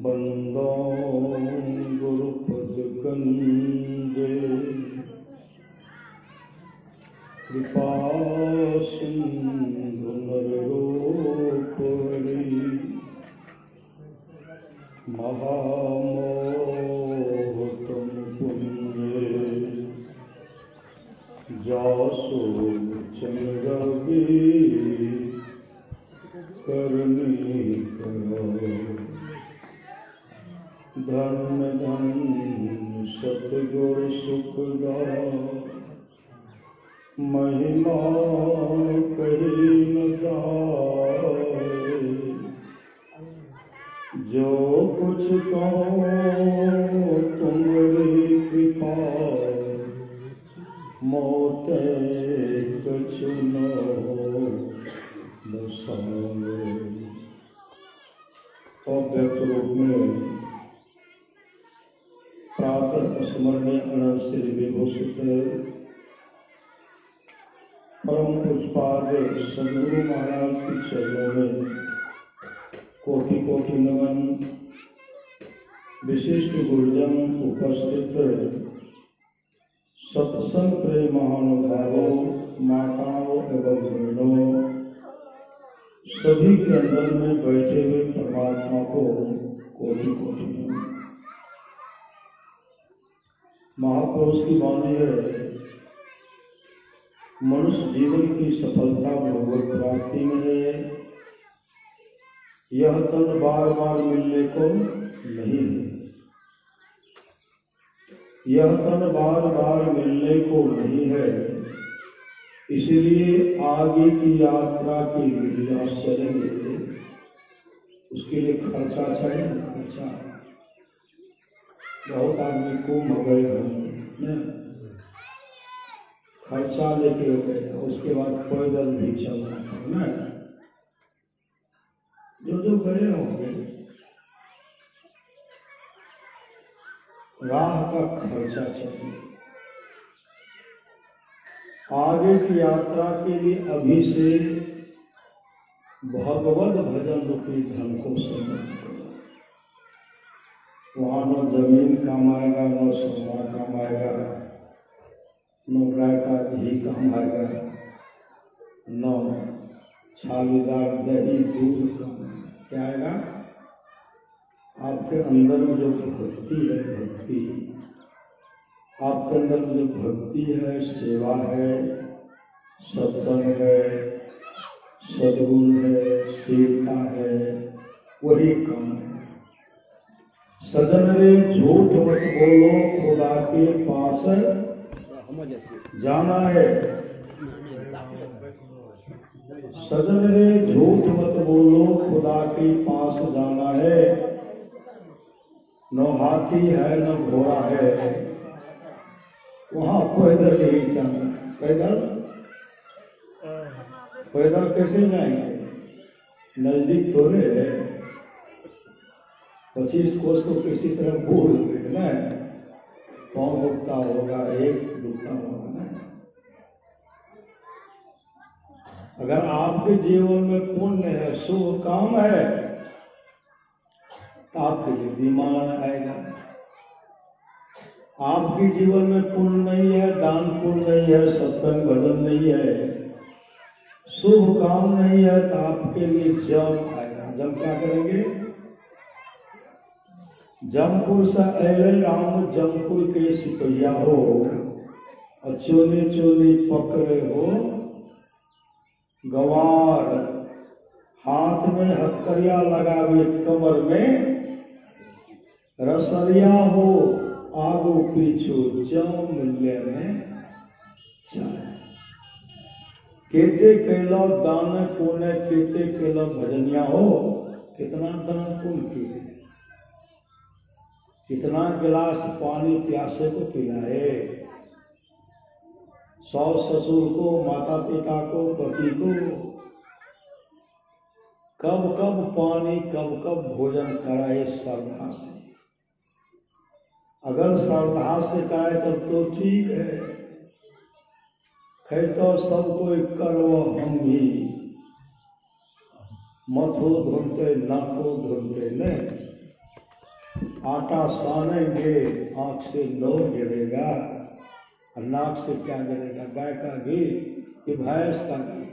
बंदो गुरुपद कंदे कृपा सिंधु नररूप हरि महामोहतम पुण्य जासो चंद्रवी करनी करो धन धन सतगुर सुखदाय महिमा कही न जाए जो कुछ कहो तुम्हारी कृपा मोते कछु न हो बसाए। अव्यक्त रूप में प्रातः स्मरणीय अनंत श्री विभूषित परम पूज्यपाद सद्गुरु महाराज के चरणों में कोटि कोटि नमन। विशिष्ट गुरुजन उपस्थित सत्संग प्रेम महानुभावों माताओं एवं बहनों सभी के अंदर में बैठे हुए परमात्मा को कोटि कोटि नमन। महापुरुष की वाणी है, मनुष्य जीवन की सफलता भगवत प्राप्ति में है। यह तन बार बार मिलने को नहीं है, यह तन बार बार मिलने को नहीं है। इसलिए आगे की यात्रा के लिए आप चलेंगे, उसके लिए खर्चा चाहिए ना, खर्चा। बहुत आदमी कुंभ गए होंगे, खर्चा लेके गए, उसके बाद पैदल भी चलना है ना। जो गए होंगे राह का खर्चा चाहिए। आगे की यात्रा के लिए अभी से भगवत भजन रूपी धन को संग्रह करो। वहां न जमीन कमाएगा, न सोना कमाएगा, न गाय का घी कमाएगा, न छालीदार दही दूध कमाएगा। क्या आएगा? आपके अंदर में जो भक्ति है, भक्ति आपके अंदर में जो भक्ति है, सेवा है, सत्संग है, सद्गुण है, शीलता है, वही काम है। सजन रे झूठ मत बोलो, खुदा के पास जाना है। सजन रे झूठ मत बोलो, खुदा के पास जाना है। न हाथी है न घोड़ा है, वहां पैदल ही जाना। पैदल पैदल कैसे जाएंगे? नजदीक थोड़े है, 25 कोस तो किसी तरह भूल गए ना। पाँव दुखता होगा, एक दुखता होगा ना। अगर आपके जीवन में पुण्य है, शुभ काम है, तो आपके लिए विमान आएगा। आपके जीवन में पुण्य नहीं है, दान पुण्य नहीं है, सत्संग भजन नहीं है, शुभ काम नहीं है, तो आपके लिए जम आएगा। जम क्या करेंगे? जमपुर से अले राम जमपुर के सिपहिया हो, और चोली चोली पकड़े हो गवार, हाथ में हथकड़िया लगावे, कमर में रसरिया हो, आगो पीछो जम लेने जाए। केते कैलो दान पुण्य, केते कैलो भजनिया हो। कितना दान पुण्य किए, कितना गिलास पानी प्यासे को पिलाए, सास ससुर को, माता पिता को, पति को कब कब पानी, कब कब भोजन कराए श्रद्धा से। अगर श्रद्धा से कराए तब तो ठीक है। है तो सब कोई करव हम ही, मथो धुनते नाको धुनते ने आटा सानेंगे आंख से नौर गिरेगा, और नाक से क्या गिरेगा? गाय का घी कि भैंस का घी?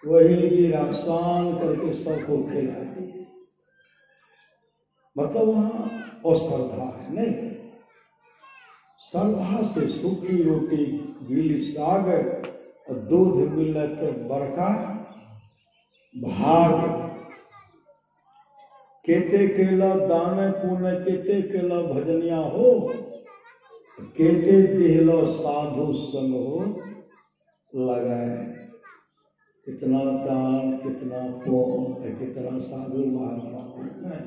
वही गिरा, सान करके सबको खिला दी। मतलब वहां अश्रद्धा है नहीं। श्रद्धा से सूखी रोटी, गीली साग और दूध मिलने तो बड़का भाग। केते केला दाने पुण्य, केते केला भजनिया हो, केते दिहलो साधु संग हो लगाए। कितना दान, कितना पुण्य, कितना साधु महात्मा है।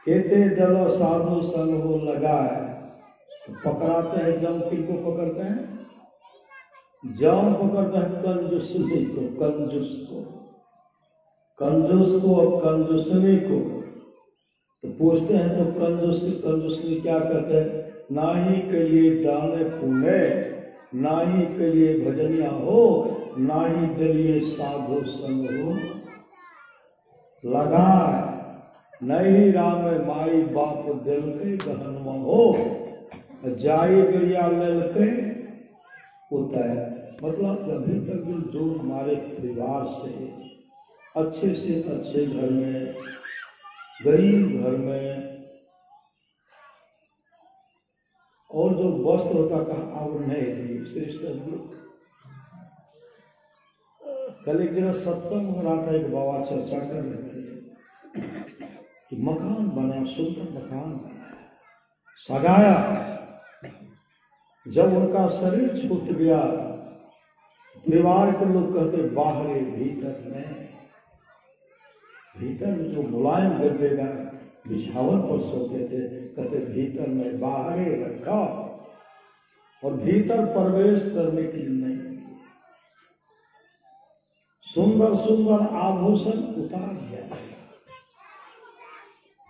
केते दलो साधु संग हो लगाए। तो पकड़ाते हैं जम, किनको पकड़ते हैं? जम पकड़ता है कंजूसनी को, कंजूस को, कंजूस को और कंजूसनी को। तो पूछते हैं तो कंजूसनी क्या कहते हैं? ना ही के लिए दाने पुण्य, ना ही के लिए भजनिया हो, ना ही दिलिए साधु संग हो लगाए। नहीं राम माई बाप दिल के गहनवा हो, जाई बिरिया लेल के उतर। मतलब अभी तक जो हमारे परिवार से अच्छे घर में, गरीब घर में, और जो वस्त्र होता था अब नहीं दी। श्री सदगुरु कल एक जगह सत्संग हो रहा था, एक बाबा चर्चा कर रहे थे कि मकान बना, सुंदर मकान बना, सजाया। जब उनका शरीर छूट गया, परिवार के लोग कहते बाहर भीतर नहीं। भीतर में जो मुलायम गद्देदार बिछावन पर सोते थे, कहते भीतर में बाहर रखा, और भीतर प्रवेश करने के लिए नहीं। सुंदर सुंदर आभूषण उतार दिया।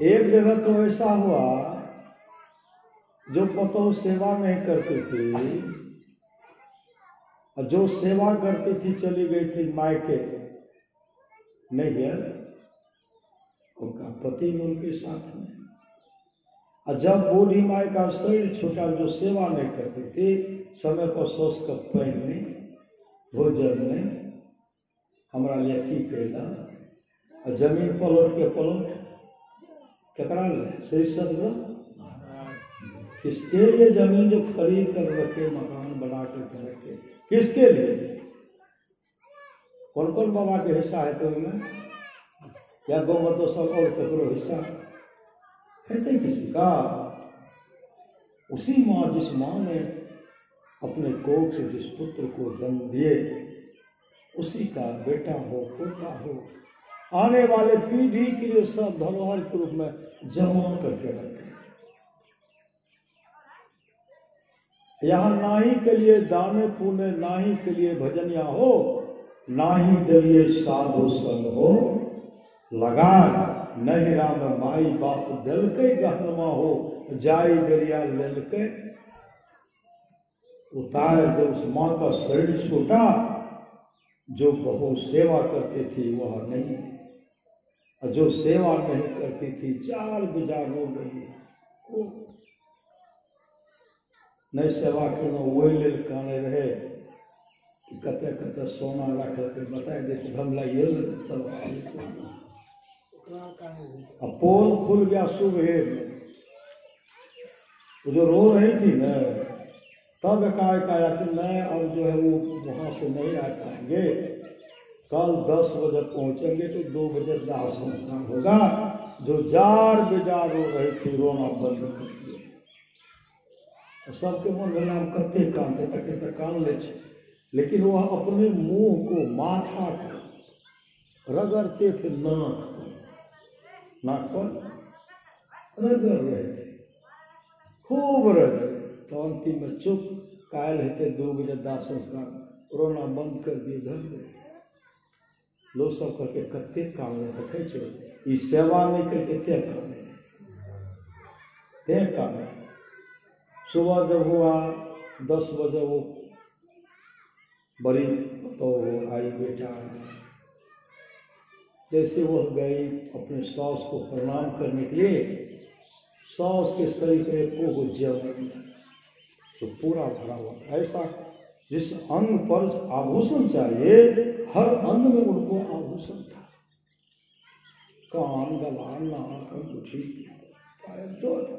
एक जगह तो ऐसा हुआ, जो पतोह सेवा नहीं करती थी, और जो सेवा करती थी चली गई थी मायके नैहर, उनका पति भी उनके साथ में। और जब बूढ़ी माई का शरीर छूटा, जो सेवा नहीं करती थी, समय पर सोच कर पहनने, भोजन में हमारा लिए की कैला, और जमीन पलट के पलट ककरा ले? श्री सदगुरु किसके लिए जमीन जो खरीद कर रखे, मकान बना कर रखे, किसके लिए? कौन कौन बाबा के हिस्सा है? तो में या गौ तो सब और ककरो हिस्सा है तो किसी का? उसी माँ, जिस माँ ने अपने कोख से जिस पुत्र को जन्म दिए, उसी का बेटा हो, पोता हो, आने वाले पीढ़ी के लिए सब धरोहर के रूप में जमा करके रखे। यहाँ नाही के लिए दाने पुण्य, नाही के लिए भजनिया हो, नाही दिलिए साधु संग हो लगाए। नहीं राम माई बाप दिल के गहनमा हो, जाई बेरिया लेल के उतार। जब उस माँ का शरीर छूटा, जो बहु सेवा करती थी वह नहीं, और जो सेवा नहीं करती थी चार बिजार हो गई। नहीं सेवा करना वही लेल काने रहे कि कते कते सोना रख के बताए देते हम लाइए तब। अब पोल खुल गया सुबह में, जो रो रही थी न, तब एकाएक आया कि नहीं अब जो है वो वहाँ से नहीं आ पाएंगे, कल 10 बजे पहुँचेंगे तो 2 बजे दाह संस्कार होगा। जो जार बेजार रो रही थी, रोना बंद कर दिया। सबके मन में नाम कते कानते तक कान ले, लेकिन वह अपने मुंह को, माथा को रगड़ते थे, नाक पर रगड़ रहे थे, खूब रगड़े। तो अंतिम में चुप कायल हेते 2 बजे दाह संस्कार, रोना बंद कर दिए, घर गए। लोग सब करके कते काम ले देखे छो, ई सेवा नहीं करके ते काने, ते काने। सुबह जब हुआ 10 बजे, वो बड़ी तो आई बेटा जैसे वह गई अपने सास को प्रणाम करने के लिए, सास के शरीर पे को जब तो पूरा भरा हुआ था। ऐसा जिस अंग पर आभूषण चाहिए, हर अंग में उनको आभूषण था। कान, गला, नाक, अंगूठी, जो था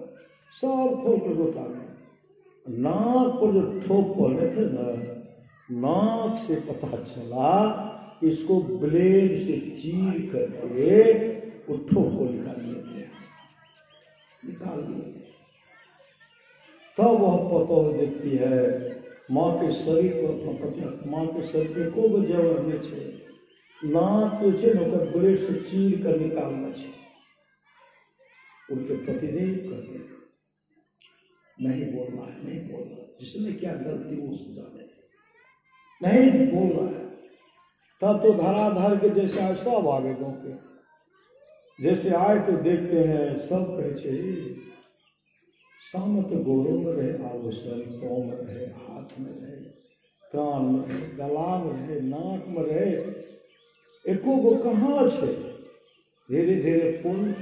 सब खोल कर उतारने। नाक पर जो ठोप पहने थे ना, नाक से पता चला इसको ब्लेड से चीर करके वो ठोप को निकाल लिए थे, निकाल लिए। तब वह पतोह देखती है माँ के शरीर पर अपना पति, माँ के शरीर पे को जबर नहीं छे, नाक के छे नौकर ब्लेड से चीर कर निकालना छे। उनके पतिदेव कहते नहीं बोलना है, नहीं बोलना, जिसने क्या गलती वो जाने, नहीं बोलना है। तब तो धराधर के जैसे आए सब आगे गाँव के, जैसे आए तो देखते हैं सब कहे छे सामत गोरों में रहे आभूषण, पाँव में रहे, हाथ में रहे, कान में रहे, गला में रहे, नाक में रहे, एको गो कहाँ छे। धीरे धीरे पुल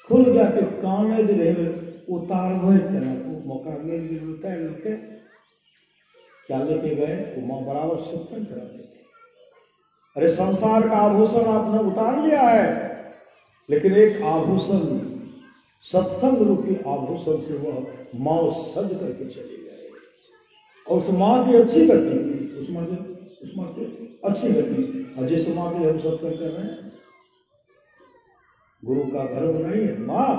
खुल गया के कान जे रहे उतारबे केना, मौका मिल गया उतार लेके क्या लेके गए, वो माँ बराबर सत्संग कराते थे। अरे संसार का आभूषण आपने उतार लिया है, लेकिन एक आभूषण सत्संग रूपी आभूषण से वह माँ सज करके चले गए, और उस माँ की अच्छी गति हुई, उस माँ की अच्छी गति। और जिस माँ के लिए हम सत्संग कर रहे हैं, गुरु का घर बनाइए, माँ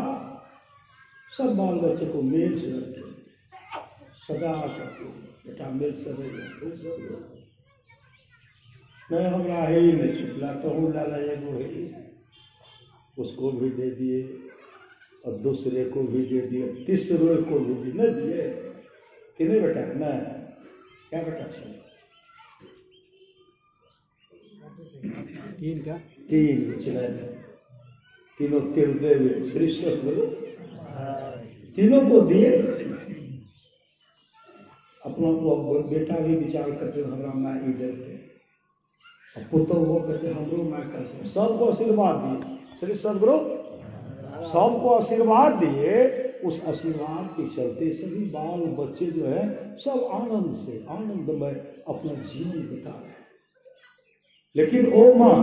सब बाल बच्चे को मेल से रखे, सजा करके बेटा मेल से रहे, नहीं हमरा है ही नहीं चुपला तो हूँ लाला एगो है, उसको भी दे दिए और दूसरे को भी दे दिए, तीसरे को भी दे न दिए। तीनों बेटा है ना, क्या बेटा चाहिए? तीन चले, तीनों तिरदेव श्री सतगुरु तीनों को दिए। अपना को बेटा भी विचार करते हमारा माँ इधर के, पुत्र वो कहते हमरो माँ करते, सबको आशीर्वाद दिए श्री सतगुरु, सबको आशीर्वाद दिए। उस आशीर्वाद के चलते सभी बाल बच्चे जो है सब आनंद से आनंदमय अपना जीवन बिता रहे हैं। लेकिन ओ माँ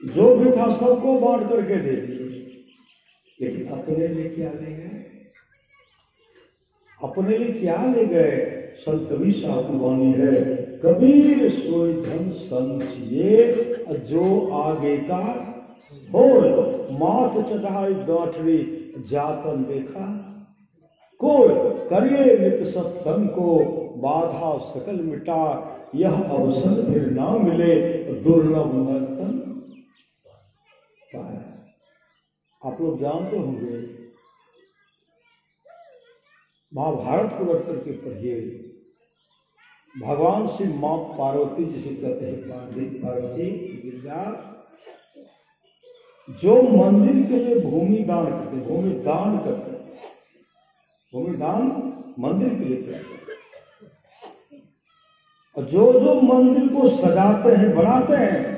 जो भी था सबको बांट करके दे दिए, लेकिन अपने लिए क्या ले गए? अपने लिए क्या ले गए? संत कबीर साहब की वाणी है, कबीर सोई धन संचिए जो आगे का हो, माथ चढ़ाई गांठरी जातन देखा, कोई करिए नित सत्संग को बाधा सकल मिटा, यह अवसर फिर ना मिले दुर्लभ नर्तन। आप लोग जानते होंगे, महाभारत को रख करके पढ़िए, भगवान श्री माँ पार्वती जिसे कहते हैं पार्वती गिरजा, जो मंदिर के लिए भूमि दान करते, भूमि दान करते, भूमि दान मंदिर के लिए करते हैं, और जो जो मंदिर को सजाते हैं बनाते हैं,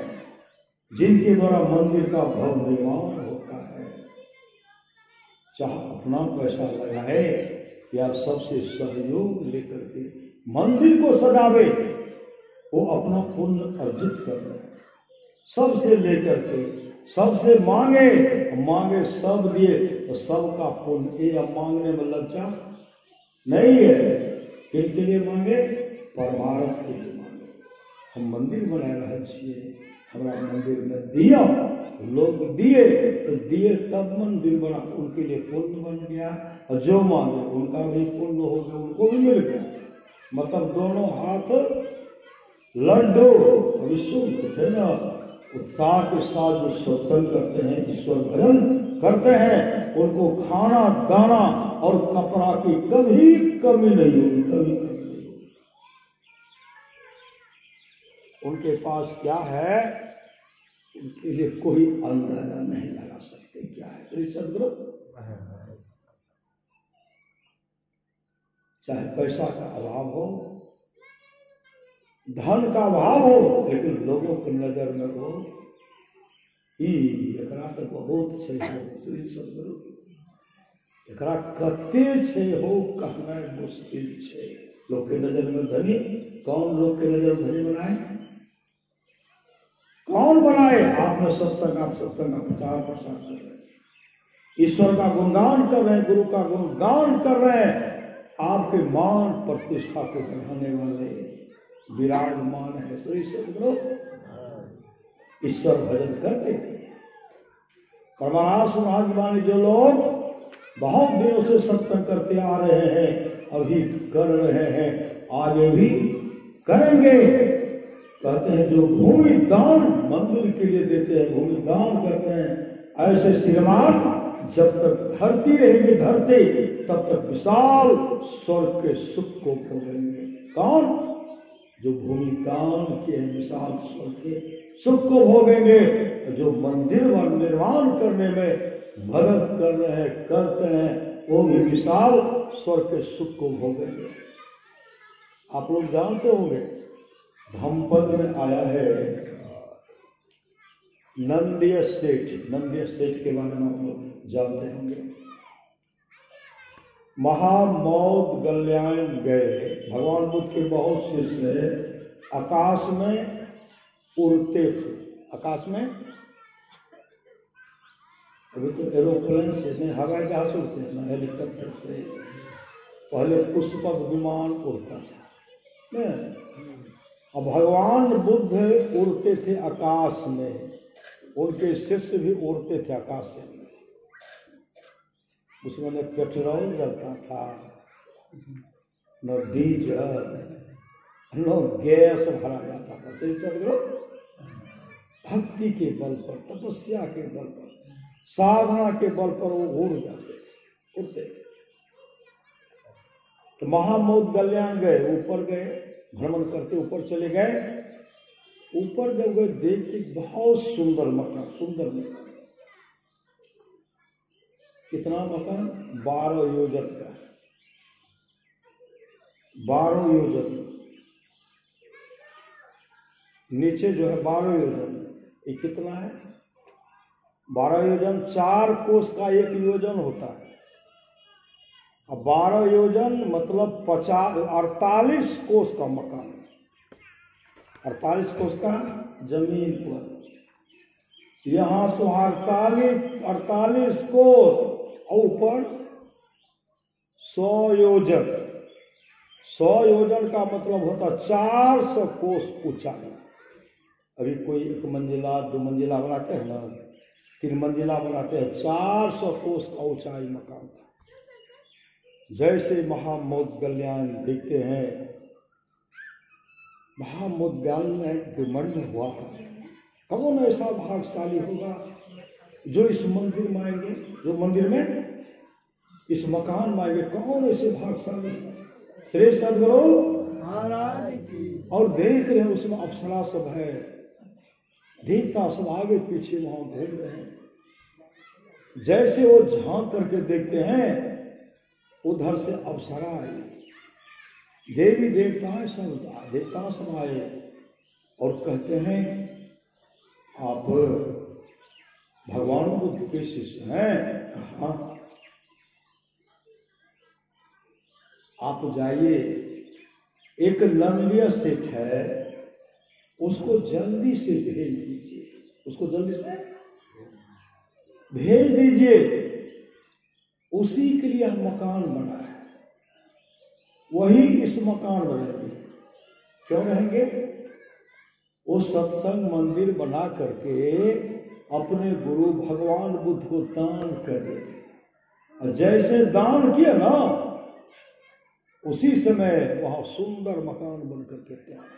जिनके द्वारा मंदिर का भव्य निर्माण होता है, चाहे अपना पैसा लगाए या सबसे सहयोग लेकर के मंदिर को सजावे, वो अपना पुण्य अर्जित कर रहे हैं। सबसे लेकर के सबसे मांगे, मांगे सब दिए, तो सबका पुण्य। ये मांगने में लज्जा नहीं है। किन के लिए मांगे? परमार्थ के लिए मांगे। हम मंदिर बना रहे छिए, हमारा मंदिर में दिया, लोग दिए तो दिए तब मंदिर बना, तो उनके लिए पुण्य बन गया, और जो मांगे उनका भी पुण्य हो गया, उनको भी मिल गया। मतलब दोनों हाथ लड्डू। अभी सुनते थे ना, उत्साह के साथ जो सत्संग करते हैं, ईश्वर भजन करते हैं, उनको खाना दाना और कपड़ा की कभी कमी नहीं होगी, कभी कमी नहीं होगी। उनके पास क्या है, उनके लिए कोई अंदाजा नहीं लगा सकते क्या है। श्री सद्गुरु, चाहे पैसा का अभाव हो, धन का अभाव हो, लेकिन लोगों की नजर में वो एकरा तो बहुत छै हो श्री सदगुरु, एकरा कते छै हो कहना मुश्किल छै। लोग के नजर में धनी, कौन लोग के नजर में धनी बनाए? कौन बनाए? आपने सत्संग, आप सत्संग का प्रचार प्रसार कर रहे हैं, ईश्वर का गुणगान कर रहे हैं, गुरु का गुणगान कर रहे हैं, आपके मान प्रतिष्ठा को बढ़ाने वाले विराजमान है श्री सदगुरु। ईश्वर भजन करते रहिए। परमारास महात्मा जो लोग बहुत दिनों से सत्संग करते आ रहे हैं, अभी कर रहे हैं, आगे भी करेंगे। कहते हैं जो भूमि दान मंदिर के लिए देते हैं, भूमि दान करते हैं, ऐसे श्रीमान जब तक धरती रहेगी धरती, तब तक विशाल स्वर्ग के सुख को भोगेंगे। कौन? जो भूमि दान किए हैं, विशाल स्वर्ग के सुख को भोगेंगे। जो मंदिर निर्माण करने में मदद कर रहे हैं, करते हैं, वो भी विशाल स्वर्ग के सुख को भोगेंगे। आप लोग जानते होंगे, धम्मपद में आया है नंदीय सेठ, नंदीय सेठ के बारे में आप लोग जानते होंगे। महामौद गल्यायन गए, भगवान बुद्ध के बहुत शिष्य आकाश में उड़ते थे। आकाश में अभी तो एरोप्लेन से नहीं, हवाई जहाज से उड़ते हैं ना, हेलीकॉप्टर से। पहले पुष्पक विमान उड़ता था नहीं। अब भगवान बुद्ध उड़ते थे आकाश में, उनके शिष्य भी उड़ते थे आकाश में। उसमें न पेट्रोल जलता था, न डीजल, न गैस भरा जाता था। श्री सदगुरु भक्ति के बल पर, तपस्या के बल पर, साधना के बल पर वो उड़ जाते थे, उड़ते थे। तो महामौद गल्यान गए, ऊपर गए, भ्रमण करते ऊपर चले गए। ऊपर जब गए देखते बहुत सुंदर मकान, सुंदर मकान। कितना मकान? 12 योजन का, 12 योजन नीचे जो है 12 योजन। ये कितना है? 12 योजन 4 कोस का 1 योजन होता है। अब 12 योजन मतलब 48 कोस का मकान, 48 कोस का जमीन पर। यहाँ से 48 कोस, ऊपर 100 योजन। 100 योजन का मतलब होता 400 कोस ऊंचाई। अभी कोई 1 मंजिला 2 मंजिला बनाते हैं ना, 3 मंजिला बनाते हैं, 400 कोस का ऊंचाई मकान था। जैसे महामौद गल्यान देखते हैं, महामौद गल्यान के मन में हुआ कौन ऐसा भाग्यशाली होगा जो इस मंदिर में आएंगे, जो मंदिर में इस मकान में आएंगे, कौन ऐसे भाग्यशाली? श्री सदगुरु महाराज की। और देख रहे हैं उसमें अप्सरा सब है, देवता सब आगे पीछे वहां घूम रहे हैं। जैसे वो झांक करके देखते हैं, उधर से अप्सरा आई, देवी देवता सब आए और कहते हैं आप भगवान बुद्ध के शिष्य हैं? हाँ। आप जाइए, एक नंदीय सेठ है, उसको जल्दी से भेज दीजिए, उसको जल्दी से भेज दीजिए। उसी के लिए मकान बना है, वही इस मकान में रहेंगे। क्यों रहेंगे? वो सत्संग मंदिर बना करके अपने गुरु भगवान बुद्ध को दान कर देते, और जैसे दान किया ना, उसी समय वहां सुंदर मकान बनकर के तैयार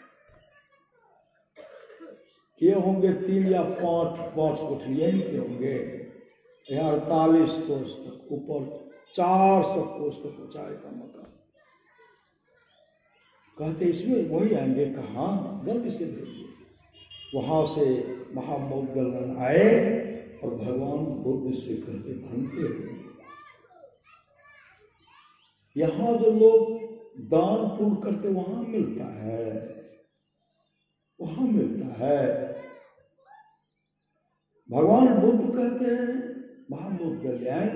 किए होंगे। 3 या 5 कोठरियां किए होंगे। 48 कोस तक ऊपर, 400 कोस तक ऊंचाई का मकान। कहते इसमें वही आएंगे। कहाँ? जल्दी से भेजिए। वहां से महामौद गल्यान आए और भगवान बुद्ध से कहते बनते हैं, यहाँ जो लोग दान पुण्य करते वहां मिलता है, वहां मिलता है। भगवान बुद्ध कहते हैं महाबुद्ध कल्याण,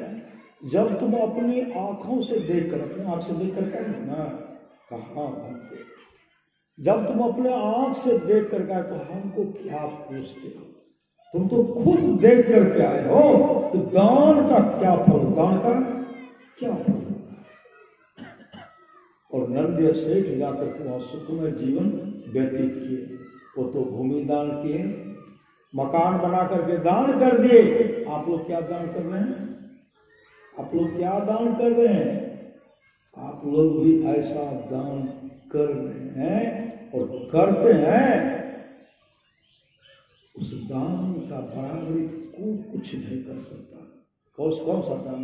जब तुम अपनी आंखों से देखकर, अपने आंख से देखकर कहे ना, कहाँ बनते, जब तुम अपने आंख से देख कर कहे तो हमको क्या पूछते हो? तुम तो खुद देख करके आए हो कि दान का क्या फल, दान का क्या फल होता है। और नंदी सेठ जाकर के वहां सुखमय जीवन व्यतीत किए। वो तो भूमि दान किए, मकान बना करके दान कर दिए। आप लोग क्या दान कर रहे हैं? आप लोग क्या दान कर रहे हैं? आप लोग भी ऐसा दान कर रहे हैं और करते हैं। उस दान का बराबरी कोई कुछ नहीं कर सकता। कौन सा दान?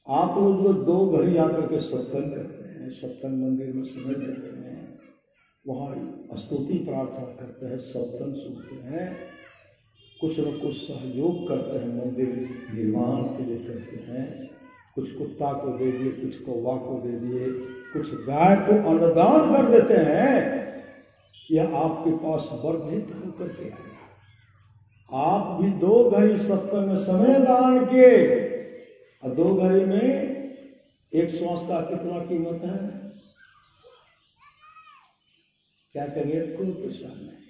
आप लोग जो 2 घड़ी आकर के सत्संग करते हैं, सत्संग मंदिर में समय देते हैं, वहाँ स्तुति प्रार्थना करते हैं, सत्संग सुनते हैं, कुछ न कुछ सहयोग करते हैं, मंदिर निर्माण के लिए करते हैं, कुछ कुत्ता को दे दिए, कुछ कौवा को दे दिए, कुछ गाय को अन्नदान कर देते हैं। यह आपके पास वर्धित होकर के आएगा। आप भी 2 घड़ी सत्संग में समय दान किए और 2 घड़ी में एक श्वास का कितना कीमत है? क्या करिए? कोई पैसा नहीं,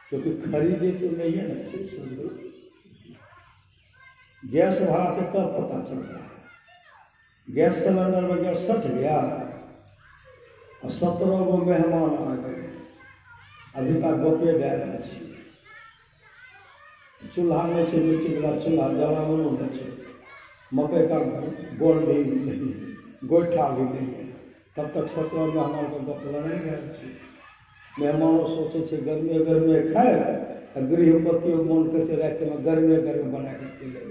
क्योंकि खरीदे तो नहीं है ना। ऐसे समझो, गैस भराते तब पता चलता है। गैस सिलेंडर में गैस सट गया और 17 गो मेहमान आ गए, अभी तक गोपे दे रहे छी। चूल्हा नहीं छे, मिट्टी वाला चूल्हा, जलावनो नहीं छे, मकई का गोल भी नहीं है, गोईठा भी नहीं है, तब तक 17 मेहमान का गप लड़ाई रहे छी। मेहमानों सोचे छे गर्मी गर्मी खाए, गृहपति मन कर रात में गर्मी गर्मी बना के पी ले।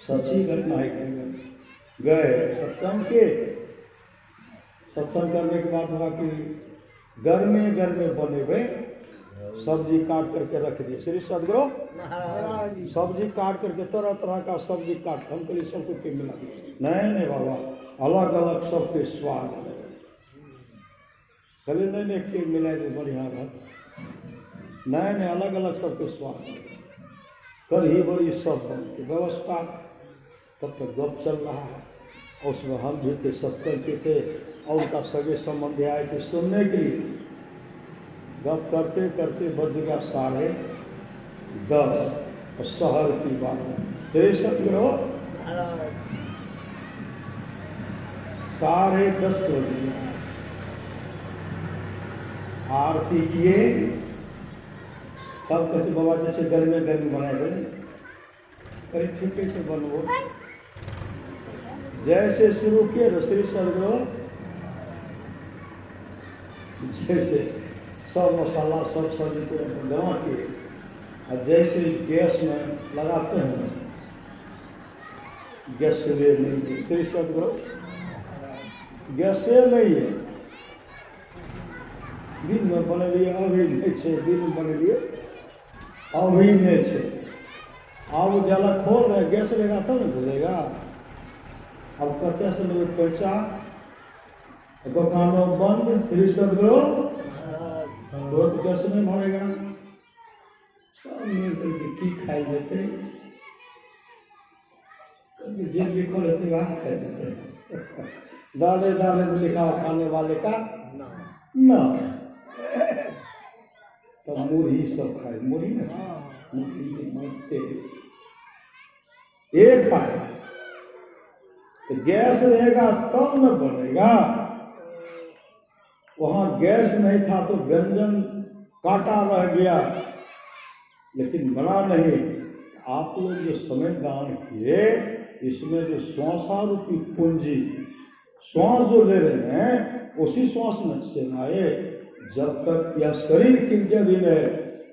सच्ची घटना है। गए सत्संग के, सत्संग करने के बाद हुआ कि गर्मे गर्मे बनेबे, सब्जी काट करके रख दिए। श्री सदगुरु सब्जी काट करके तरह तरह का सब्जी काट, हम कल सबको के मिला। नहीं बाबा, अलग अलग सबके स्वाद है। कल नहीं के मिला दे बढ़िया बात। नहीं अलग अलग सबके स्वाद है। कढ़ी बड़ी सब बनती व्यवस्था। तब तक गप चल रहा है, उसमें हम भी थे, सत्संग के थे, और उनका सगे संबंधी आए थे सुनने के लिए। गप करते करते बज गया 10:30 और शहर की बात है। श्री सदगुरु 10:30 बजे आरती किए। तब कहते बाबा जैसे गर्मी गर्मी बना दे, कहीं ठीक से बनवो। जैसे शुरू किए तो श्री सदगुरु जैसे सब मसाला सब सब्जी को जमा किए और जैसे गैस में लगाते हैं, गैस से नहीं है। श्री सदगुरु गैस से नहीं है। दिन में बने लिए अभी नहीं छे, दिन में बने लिए अभी नहीं छे। अब जला खोल रहे, गैस लेगा तब नहीं भूलेगा। अब कहते से लोग पैसा दुकानों बंद। श्री सदगुरु तो गैस नहीं भरेगा। सब मिल करके की खाई देते, जिन लिखो रहते वहाँ खाई देते। दाने दाने में लिखा खाने वाले का ना, तो मुरही सब खाए। मुरही ना, मुरही मरते एक खाए तो गैस रहेगा तब न बनेगा। वहां गैस नहीं था तो व्यंजन काटा रह गया, लेकिन बना नहीं। आप लोग जो समय दान किए, इसमें जो 100 रुपये पूंजी श्वास जो ले रहे हैं, उसी श्वास में से लाए। जब तक यह शरीर किनके अधीन है?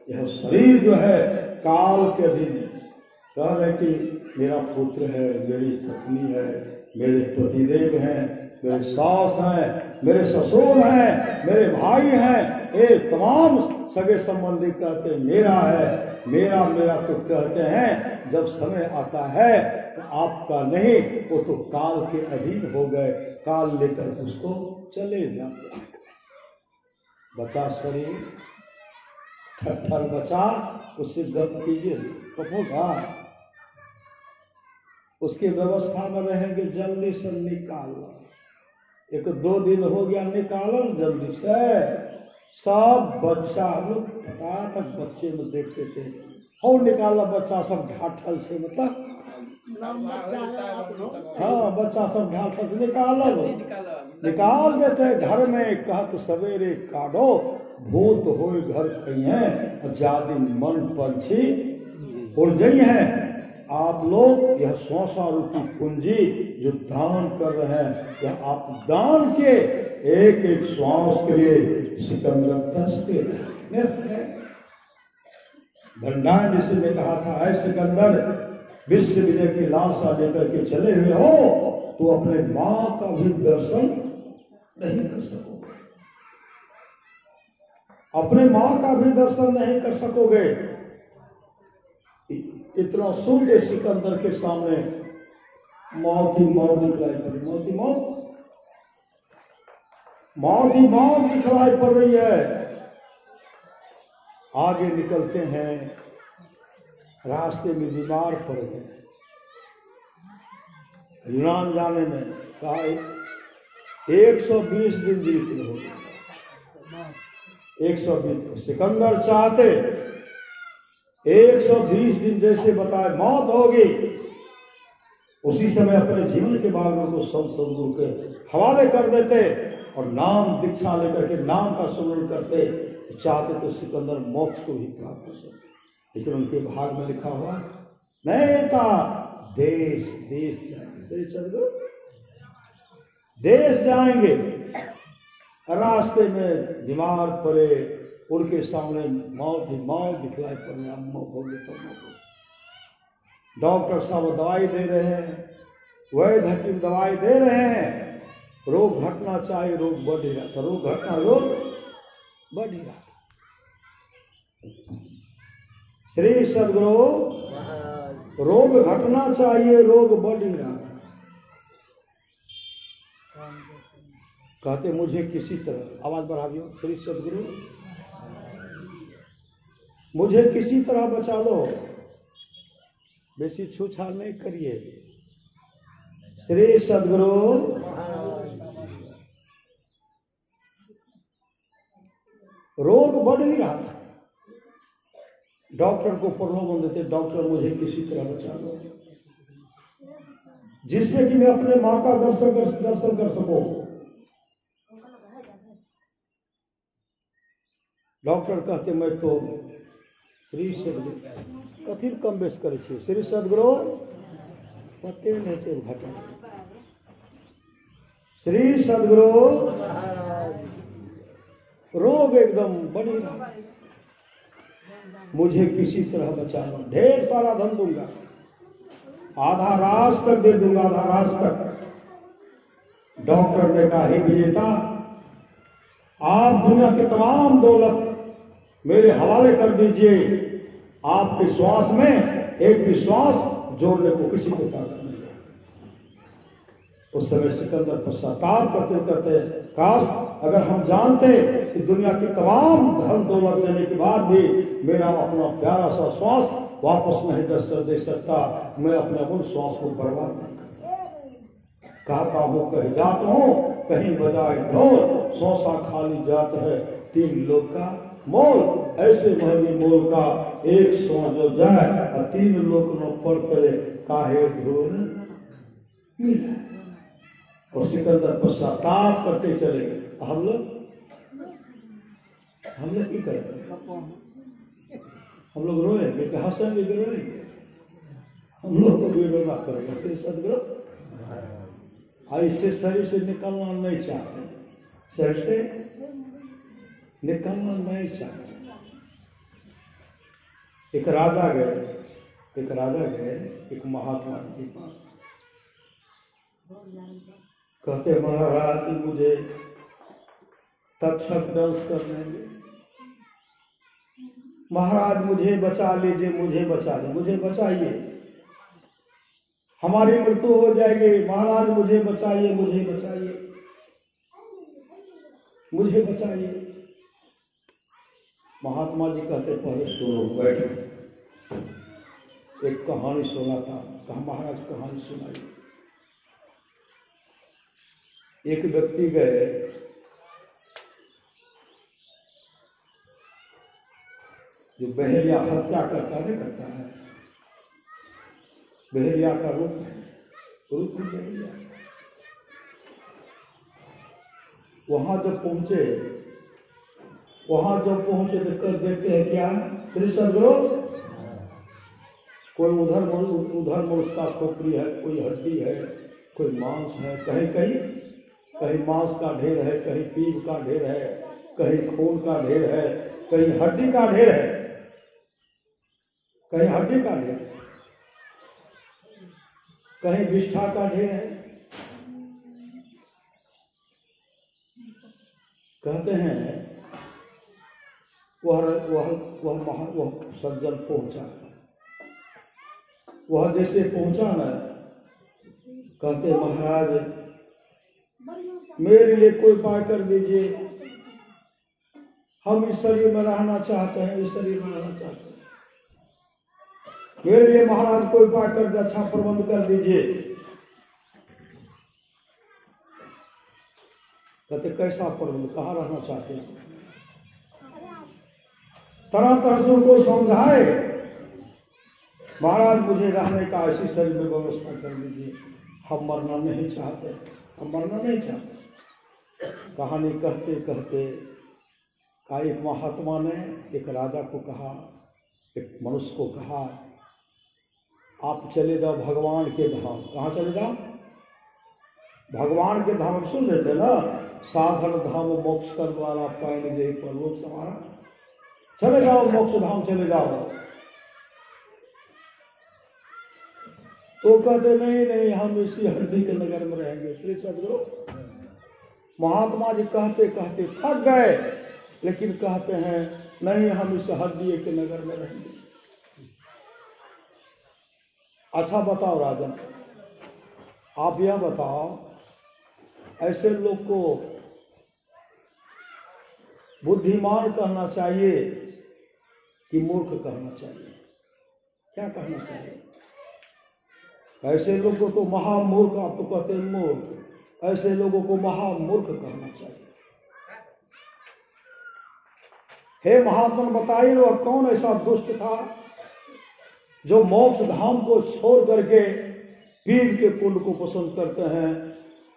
यह शरीर जो है काल के अधीन है। कह रहे कि मेरा पुत्र है, मेरी पत्नी है, मेरे पतिदेव हैं, मेरे सास हैं, मेरे ससुर हैं, मेरे भाई हैं, ये तमाम सगे संबंधी कहते मेरा है, मेरा मेरा तो कहते हैं। जब समय आता है तो आपका नहीं, वो तो काल के अधीन हो गए। काल लेकर उसको चले जाते हैं। बचा शरीर ठर बचा, उससे गप कीजिए, गप होगा। उसकी व्यवस्था में रहेंगे, जल्दी से निकालो। 1-2 दिन हो गया, निकालो जल्दी से। सब बच्चा लोग पता तक बच्चे में देखते थे, और निकाला बच्चा सब ढाठल से, मतलब हाँ बच्चा सब ढाठल से निकाल देते घर में। कहत सवेरे काटो, भूत होए घर कहीं, जादे मन पंछी उड़ गई है। आप लोग यह 100 रूपी पूंजी जो दान कर रहे हैं, यह आप दान के एक श्वास के लिए सिकंदर तरसते रहे। भंडार ऋषि ने कहा था, ऐ सिकंदर, विश्व विजय की लालसा लेकर के चले हुए हो तो अपने माँ का भी दर्शन नहीं कर सकोगे, अपने माँ का भी दर्शन नहीं कर सकोगे। इतना सुनते सिकंदर के सामने मौत ही मौत दिखलाई पड़ी, मौत ही मौत दिखलाई पड़ रही है। आगे निकलते हैं, रास्ते में बीमार पड़ गए। यूनान जाने में कहा 120 दिन जीवित हो गए। 120 सिकंदर चाहते 120 दिन जैसे बताए मौत होगी, उसी समय अपने जीवन के बागों को सदगुरु के हवाले कर देते और नाम दीक्षा लेकर के नाम का स्मरण करते। चाहते तो सिकंदर मोक्ष को भी प्राप्त कर सकते, लेकिन उनके भाग में लिखा हुआ नहीं था। देश जाएंगे, श्री सदगुरु देश जाएंगे। रास्ते में बीमार पड़े, उनके सामने मौत ही मौत दिखलाई पड़े। अब मौत हो गई तो डॉक्टर साहब दवाई दे रहे हैं, वैद्य हकीम दवाई दे रहे हैं, रोग घटना चाहिए, रोग बढ़ ही रहा था, रोग घटना रोग बढ़ ही रहा था। श्री सदगुरु रोग घटना चाहिए, रोग बढ़ ही रहा था। कहते मुझे किसी तरह, आवाज बढ़ाइयो, श्री सदगुरु मुझे किसी तरह बचा लो, बेसी छूछाल नहीं करिए। श्री सदगुरु रोग बढ़ ही रहा था। डॉक्टर को प्रलोभन देते, डॉक्टर मुझे किसी तरह बचा लो जिससे कि मैं अपने माँ का दर्शन कर सकूं। डॉक्टर कहते मैं तो श्री सदगुरु कथी कम बेस करे छे, श्री सदगुरु पते नहीं छे घटना। श्री सदगुरु रोग एकदम बढ़ी रहा, मुझे किसी तरह बचा लो, ढेर सारा धन दूंगा, आधा राज तक दे दूंगा, आधा राज तक। डॉक्टर ने कहा हे विजेता, आप दुनिया की तमाम दौलत मेरे हवाले कर दीजिए, आपके श्वास में एक भी श्वास जोड़ने को किसी को ताकत नहीं है। उस समय सिकंदर पश्चाताप करते कहते काश अगर हम जानते कि दुनिया की तमाम धन दौलत देने के बाद भी मेरा अपना प्यारा सा श्वास वापस नहीं दे सकता, मैं अपने उन श्वास को बर्बाद नहीं करता। कहता हूँ कहीं जाता हूँ, कहीं बजाए ढोल, 100 खाली जात है 3 लोग का मोल, ऐसे महंगे मोल का 100 जो जाए और 3 लोग न पड़ते काहे ढोल मिला। और सिकंदर पश्चाताप करते चले गए। हम लोग की करेंगे, हम लोग रोएंगे कि हंसेंगे कि रोएंगे? हम लोग को भी रोना करेगा। श्री सदगुरु ऐसे शरीर से निकलना नहीं चाहते, शरीर से निकलना नहीं चाहते। एक राजा गए एक महात्मा के पास, कहते महाराज कि मुझे तक्षक डांस कर देंगे, महाराज मुझे बचा लीजिए, मुझे बचाइए, हमारी मृत्यु हो जाएगी, महाराज मुझे बचाइए। महात्मा जी कहते पहले सुनो, बैठो, एक कहानी सुनाता। कहा महाराज कहानी सुनाई। एक व्यक्ति गए, जो बहेलिया हत्या करता नहीं करता है, बहेलिया का रूप है, रूप बहेलिया। वहां जब पहुंचे तो कर देखते हैं क्या श्री सदगुरु, कोई उधर मनुष्य का खोपड़ी है, कोई हड्डी है, कोई मांस है, कहीं मांस का ढेर है, कहीं पीप का ढेर है, कहीं खून का ढेर है, कहीं हड्डी का ढेर है, कहीं हड्डी का ढेर है, कहीं विष्ठा का ढेर है। कहते हैं वह सज्जन पहुंचा। वह जैसे पहुंचा ना, कहते महाराज मेरे लिए कोई उपाय कर दीजिए, हम इस शरीर में रहना चाहते हैं, इस शरीर में रहना चाहते हैं, मेरे लिए महाराज कोई उपाय कर दे, अच्छा प्रबंध कर दीजिए। कहते कैसा प्रबंध, कहाँ रहना चाहते हैं? तरह तरह से उनको समझाए, महाराज मुझे रहने का ऐसी शरीर में व्यवस्था कर दीजिए, हम मरना नहीं चाहते, हम मरना नहीं चाहते। कहानी कहते कहते का एक महात्मा ने एक राजा को कहा, एक मनुष्य को कहा, आप चले जाओ भगवान के धाम। कहाँ चले जाओ? भगवान के धाम। सुन लेते ना, साधन धाम मोक्ष कर द्वारा पाएंगे यही परलोक समारा। चले जाओ मोक्ष धाम, चले जाओ। तो कहते नहीं, हम इसी हड्डी के नगर में रहेंगे। श्री सदगुरु महात्मा जी कहते कहते थक गए, लेकिन कहते हैं नहीं, हम इस हड्डी के नगर में रहेंगे। अच्छा बताओ राजन, आप यह बताओ, ऐसे लोग को बुद्धिमान कहना चाहिए कि मूर्ख कहना चाहिए? क्या कहना चाहिए? ऐसे लोगों को तो महामूर्ख, आप तो कहते हैं मूर्ख, ऐसे लोगों को महामूर्ख कहना चाहिए। हे महात्मा बताइए, वह कौन ऐसा दुष्ट था जो मोक्ष धाम को छोड़ करके पीप के कुंड को पसंद करते हैं,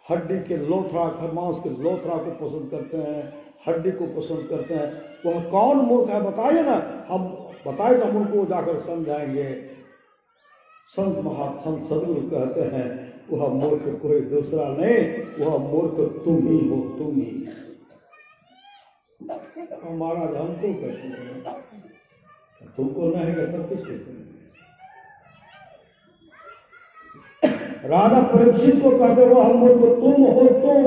हड्डी के लोथरा, मांस के लोथरा को पसंद करते हैं, हड्डी को पसंद करते हैं? वह कौन मूर्ख है बताइए ना, हम बताए तो हम उनको जाकर समझाएंगे। संत सदगुरु कहते हैं वह मूर्ख कोई दूसरा नहीं, वह मूर्ख तुम ही हो, तुम ही। महाराज हमको कहते हैं, तुमको नहीं है तब किसको कहेंगे? राजा परीक्षित को कहते वह मूर्ख तुम हो, तुम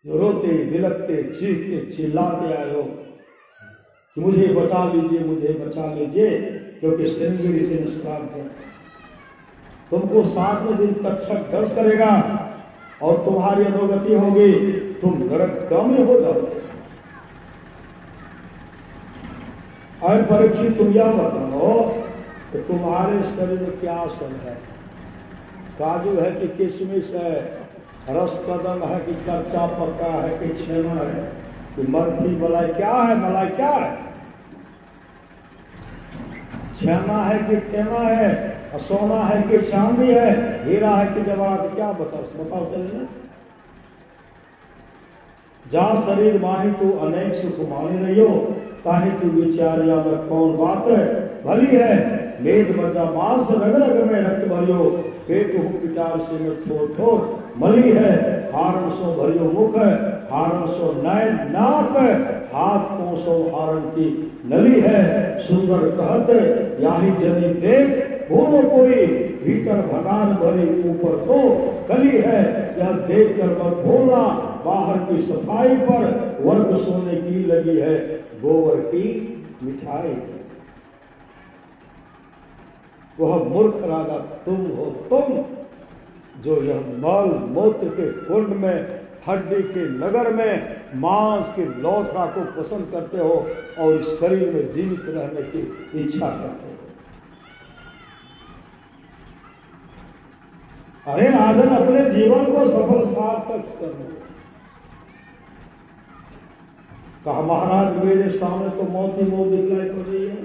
जो रोते बिलकते चीखते चिल्लाते आए हो कि मुझे बचा लीजिए, मुझे बचा लीजिए, क्योंकि श्रृंगेरी से निष्काम है। तुमको 7वें दिन तक्षक दर्श करेगा और तुम्हारी अधोगति होगी, तुम नरकगामी हो जाओगे। और परीक्षित तुम यह बताओ कि तुम्हारे शरीर में क्या असर है? काजू है कि किशमिश है, रस कदम है कि कच्चा पक्का है कि छेना है कि मरती मलाई? क्या है? मलाई क्या है? छेना है कि फेना है, सोना है कि चांदी है, हीरा है कि जवाहरात? क्या बताओ चलिए। जा शरीर माही तू अनेक सुख मानी रहियो, ताहि तू विचारिया में कौन बात भली है। वेद बजा मांस रग रग में रक्त भरियो, पेट हूँ पिटार से में ठोर ठोर मली है। हारण सो भरियो मुख, हारण सो नैन नाक, हाथ पांव सो हारण की नली है। सुंदर कहते याही जनी देख, भूलो कोई भीतर भगान भरी ऊपर तो कली है। यह देख कर मत भूलना, बाहर की सफाई पर वर्ग सोने की लगी है, गोबर की मिठाई। वह मूर्ख राजा तुम हो, तुम जो यह मल मूत्र के कुंड में हड्डी के नगर में मांस की लौथा को पसंद करते हो और इस शरीर में जीवित रहने की इच्छा करते हो। अरे राजन, अपने जीवन को सफल सार्थक करो। कहा महाराज मेरे सामने तो मौत ही मौत दिखलाई पड़ रही है।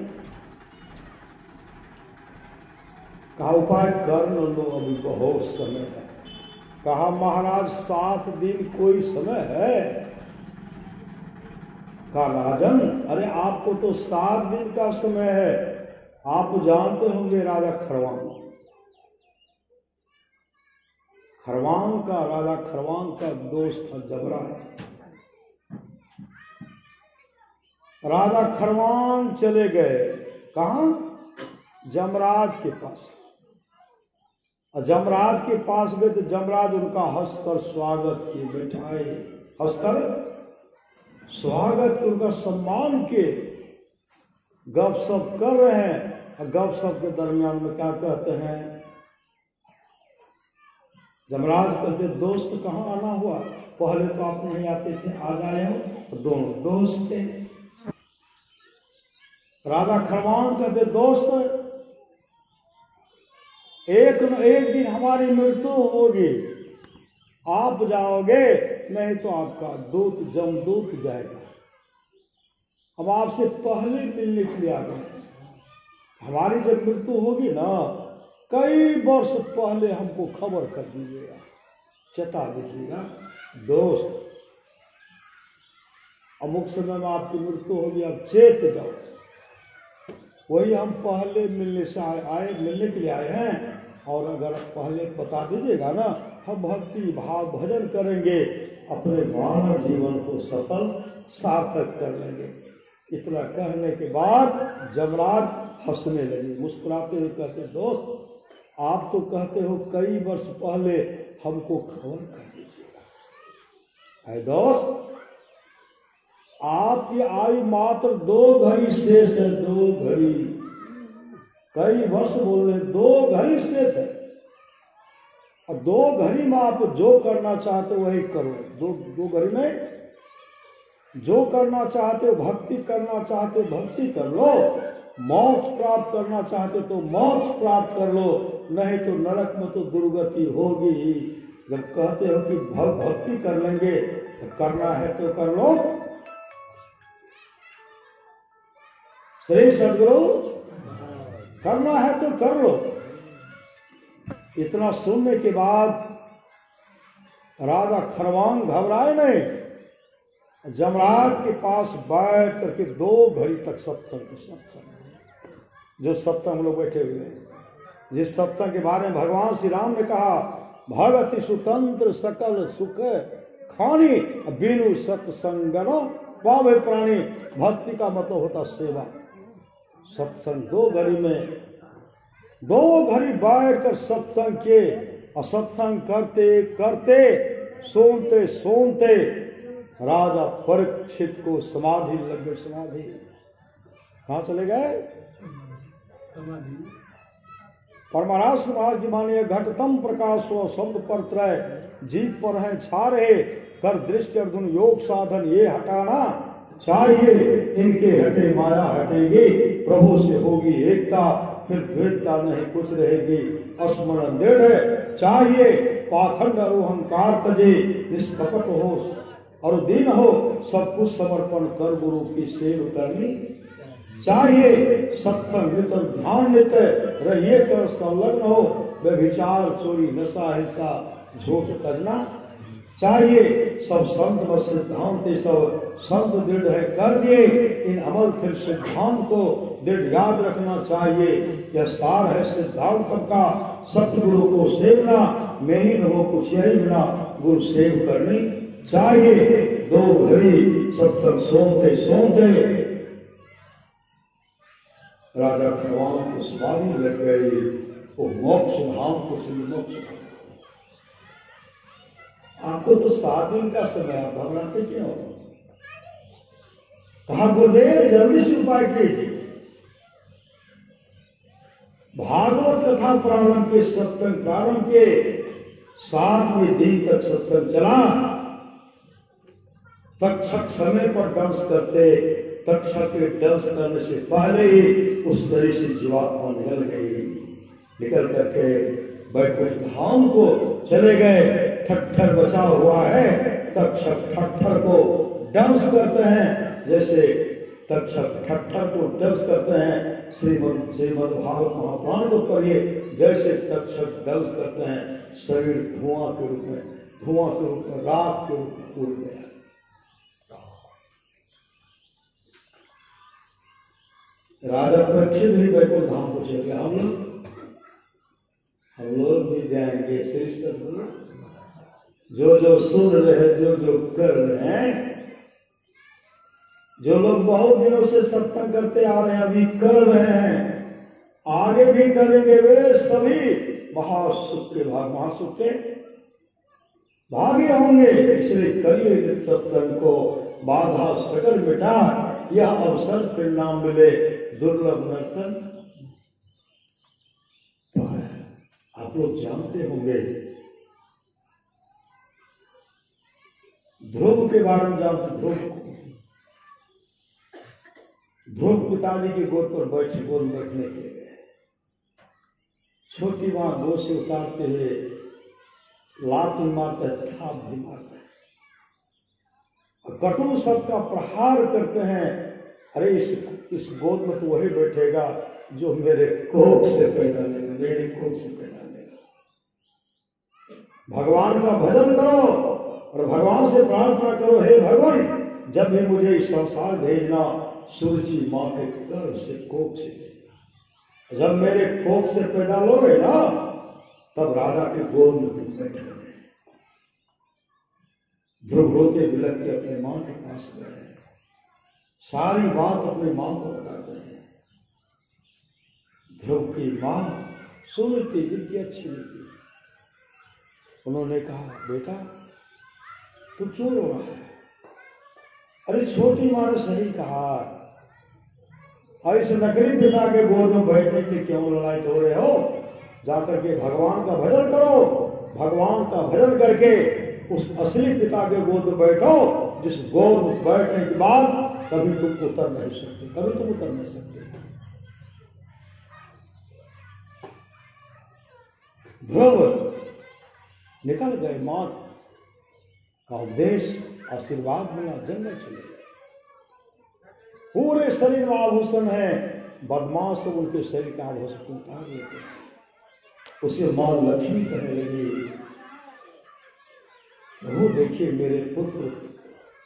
कहा उपाय कर न लो, अभी बहुत समय है। कहा महाराज 7 दिन कोई समय है? कहा राजन, अरे आपको तो 7 दिन का समय है। आप जानते होंगे राजा राजा खरवांग का दोस्त था जमराज। राजा खरवांग चले गए कहां? जमराज के पास। और जमराज के पास गए तो जमराज उनका हंसकर स्वागत किए, बैठाए, हंसकर स्वागत के उनका सम्मान किए। गपशप कर रहे हैं और गपशप के दरमियान में क्या कहते हैं? जमराज कहते दोस्त कहाँ आना हुआ? पहले तो आप नहीं आते थे, आज आए हो। तो दोनों दोस्त थे। राजा खरवांग कहते दोस्त, एक न एक दिन हमारी मृत्यु होगी, आप जाओगे, नहीं तो आपका दूत जमदूत जाएगा। हम आपसे पहले मिलने के लिए आ गए। हमारी जब मृत्यु होगी ना, कई वर्ष पहले हमको खबर कर दीजिएगा, चेता दीजिएगा दोस्त, अमुक समय में आपकी मृत्यु होगी, अब चेत जाओ। वही हम पहले मिलने से मिलने के लिए आए हैं। और अगर पहले बता दीजिएगा ना, हम भक्ति भाव भजन करेंगे, अपने मानव जीवन को सफल सार्थक कर लेंगे। इतना कहने के बाद जमराज हंसने लगे, मुस्कुराते हुए कहते दोस्त, आप तो कहते हो कई वर्ष पहले हमको खबर कर दीजिएगा। है दोस्त, आपकी आयु मात्र 2 घड़ी शेष है, 2 घड़ी। कई वर्ष बोल रहे, 2 घड़ी शेष है। और 2 घड़ी में आप जो करना चाहते हो वही करो। 2 घड़ी में जो करना चाहते हो, भक्ति करना चाहते हो भक्ति कर लो, मोक्ष प्राप्त करना चाहते तो मोक्ष प्राप्त कर लो, नहीं तो नरक में तो दुर्गति होगी ही। जब कहते हो कि भक्ति कर लेंगे तो करना है तो कर लो। श्री सद्गुरु, करना है तो कर लो। इतना सुनने के बाद राजा खरवांग घबराए नहीं। जमराज के पास बैठ करके 2 घड़ी तक सत्संग, जो सत्संग लोग बैठे हुए हैं, जिस सत्संग के बारे में भगवान श्री राम ने कहा, भगति सुतंत्र सकल सुख खानी, बिनु सत्संगनो पावे प्राणी। भक्ति का मतलब होता सेवा। सत्संग 2 घड़ी में, 2 घड़ी बैठकर सत्संग किए। और सत्संग करते करते, सुनते सुनते राजा परीक्षित को समाधि लग गई। समाधि कहाँ चले गए? परमाराष्ट्र महाराज की मानिए, घटतम प्रकाश शब्द पर त्रय, जीव पर है छा रहे, कर दृष्टि अर्जुन योग साधन ये हटाना चाहिए। इनके हटे माया हटेगी, प्रभु से होगी एकता, फिर द्वैतता नहीं कुछ रहेगी। अस्मरण दृढ़ चाहिए, पाखंड और अहंकार तजे, निष्कपट हो और दीन हो, सब कुछ समर्पण कर गुरु की सेवा करनी चाहिए। सत्संग नित ध्यान नित रहिए, कर संलग्न हो, व्यभिचार चोरी नशा हिंसा झूठ तजना चाहिए। सब संत व सिद्धांत सब संत दृढ़ है कर दिए, इन अमल फिर सिद्धांत को दृढ़ याद रखना चाहिए। यह सार है सिद्धांत सबका, सतगुरु को सेवना, में ही न हो कुछ यही बिना, गुरु सेव करनी चाहिए। 2 घड़ी सत्संग सुनते सुनते राजा खरवांग को समाधि लग गई। वो मोक्ष धाम को चलिए, मोक्ष धाम। आपको तो 7 दिन का समय, आप घबराते क्यों? कहा गुरुदेव जल्दी से उपाय कीजिए। भागवत कथा प्रारंभ के 7वें दिन तक सत्संग चला। तक्षक समय पर डांस करते, तक्षक के डांस करने से पहले ही उस शरीर से जीवात्मा निकल गई, निकल करके बैकुंठ धाम को चले गए। ठट्ठर बचा हुआ है, तक्षक ठट्ठर को डांस करते हैं, जैसे तक्षक ठट्ठर को डांस करते हैं। श्रीमद् भागवत महापुराण को पढ़िए, जैसे तक्षक डांस करते हैं, शरीर धुआं के रूप में राख के रूप में उड़ गया। राजा परीक्षित भी बैकुंठ धाम को चले गए। हम लोग भी जाएंगे। श्री सद्गुरु जो जो सुन रहे, जो जो कर रहे हैं, जो लोग बहुत दिनों से सत्संग करते आ रहे हैं, अभी कर रहे हैं, आगे भी करेंगे, वे सभी महासुख के भागी होंगे। इसलिए करिए नित्य सत्संग को, बाधा सकल मिटा, यह अवसर फिर नाम मिले, दुर्लभ नर्तन। आप लोग जानते होंगे, ध्रुव के बारे में जानते। ध्रुव पिताजी की गोद पर बैठने के लिए गए। छोटी मां गोद से उतारते हुए लात भी मारता है, थाप भी मारता है, और कटु शब्द का प्रहार करते हैं। अरे इस गोद में तो वही बैठेगा जो मेरे कोख से पैदा लेगा, मेरे कोख से पैदा लेगा। भगवान का भजन करो और भगवान से प्रार्थना करो, हे भगवान जब भी मुझे इस संसार भेजना, सूरजी माँ के गर्भ से कोख से भेजना। जब मेरे कोख से पैदा लोगे ना, तब राजा के गोद में तुम बैठे। ध्रुव रोते बिलखते अपने माँ के पास गए, सारी बात अपने माँ को बताते हैं। ध्रुव की माँ सुनती, जिनकी अच्छी नहीं। उन्होंने कहा, बेटा तू क्यों रो रहा है? अरे छोटी माँ ने सही कहा, और इस नकली पिता के गोद में बैठने के लिए क्यों लड़ाई हो रहे हो? जाकर के भगवान का भजन करो, भगवान का भजन करके उस असली पिता के गोद में बैठो, जिस गोद में बैठने के बाद कभी तुम उतर नहीं सकते, कभी तुम उतर नहीं सकते। ध्रुव निकल गए, मां का उपदेश आशीर्वाद मिला, जंगल चले गए। पूरे शरीर में आभूषण है, बदमाश उनके शरीर का आभूषण उतार लेते हैं। उसे मां लक्ष्मी कहने लगी, प्रभु देखिए मेरे पुत्र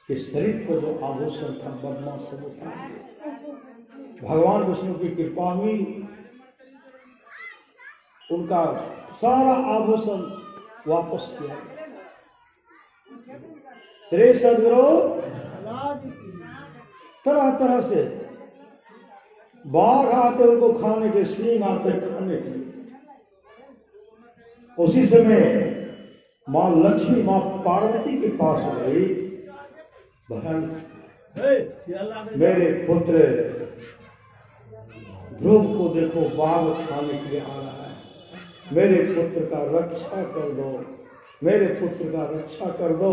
के शरीर पर जो आभूषण था, बदमाश सब उतार दिए। भगवान विष्णु की कृपा हुई, उनका सारा आभूषण वापस किया गया। श्री सद्गुरु तरह तरह से बाघ आते उनको खाने के, सिंह आते खाने के लिए। उसी समय मां लक्ष्मी मां पार्वती के पास गई, बहन मेरे पुत्र ध्रुव को देखो, बाघ खाने के लिए आ रहा है, मेरे पुत्र का रक्षा कर दो, मेरे पुत्र का रक्षा कर दो।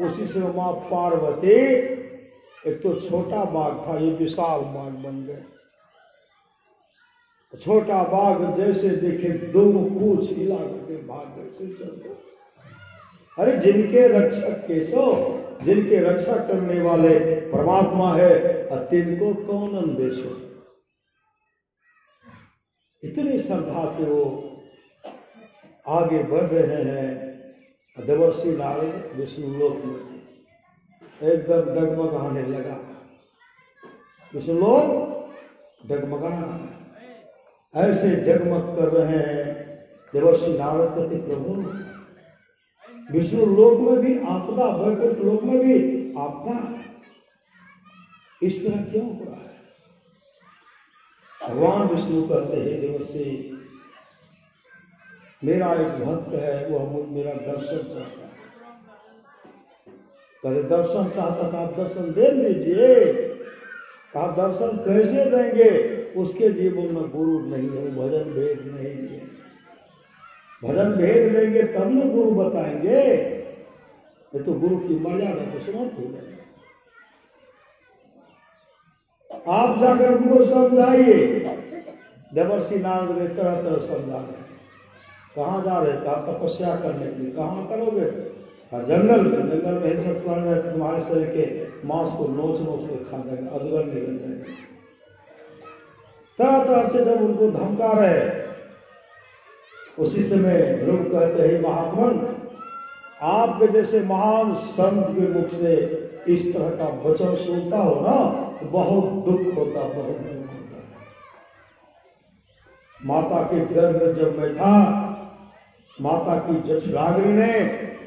उसी से मां पार्वती, एक तो छोटा बाघ था, ये विशाल बाघ बन गए। छोटा बाघ जैसे देखे दो पूंछ हिला करके भाग गए। अरे जिनके रक्षक केशव, जिनके रक्षा करने वाले परमात्मा है, तिनको कौन अंदेशो। इतनी श्रद्धा से वो आगे बढ़ रहे हैं। देवर्षि नारद विष्णु लोक में एकदम डगमगाने लगा, विष्णु लोक डगमगा रहा है। ऐसे डगमग कर रहे हैं। देवर्षि नारद कहते, प्रभु विष्णु लोक में भी आपदा, वैकुंठ लोक में भी आपदा, इस तरह क्यों हो रहा है? भगवान विष्णु कहते हैं, देवर्षि मेरा एक भक्त है, वह मेरा दर्शन चाहता है। कहते दर्शन चाहता था, आप दर्शन दे दीजिए। आप दर्शन कैसे देंगे? उसके जीवन में गुरु नहीं है, भजन भेद नहीं है। भजन भेद लेंगे तब न गुरु बताएंगे, नहीं तो गुरु की मर्यादा तो समाप्त हो जाएगी। आप जाकर उनको समझाइए। देवर्षि नारद गए, तरह तरह समझा रहे। कहाँ जा रहे? कहा तपस्या करने के लिए। कहाँ करोगे? कहा जंगल में। जंगल में हिंसक प्राणी रहते, तुम्हारे शरीर के मांस को नोच नोच कर खा जाएंगे, अजगर निकल जाएंगे। तरह तरह से जब उनको धमका रहे, उसी समय ध्रुव कहते हैं महात्मन, आपके जैसे महान संत के मुख से इस तरह का वचन सुनता हो ना तो बहुत दुख होता, बहुत दुख होता है। माता के गर्भ में जब मैं था, माता की जठराग्नि ने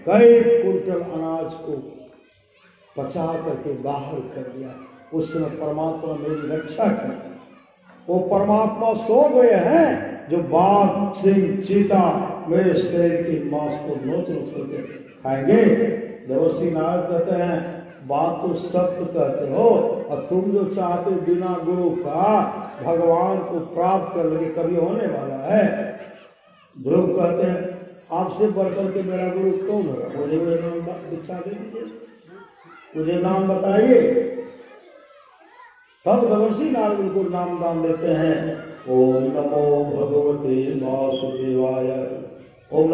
कई कुंटल अनाज को पचा करके बाहर कर दिया। उस समय परमात्मा मेरी रक्षा की। वो परमात्मा सो गए हैं जो बाघ, सिंह, चीता मेरे शरीर के मांस को नोच नोच करके खाएंगे। देवर्षि नारद कहते हैं बात तो सत्य कहते हो, और तुम जो चाहते बिना गुरु का भगवान को प्राप्त कर लगे कभी होने वाला है। ध्रुव कहते हैं आपसे बढ़कर के मेरा गुरु कौन होगा? मुझे मेरे नाम दीक्षा दे दीजिए, मुझे नाम बताइए। तब देवर्षि नारद उनको नाम दान देते हैं। ओम नमो भगवते वासुदेवाय। ओम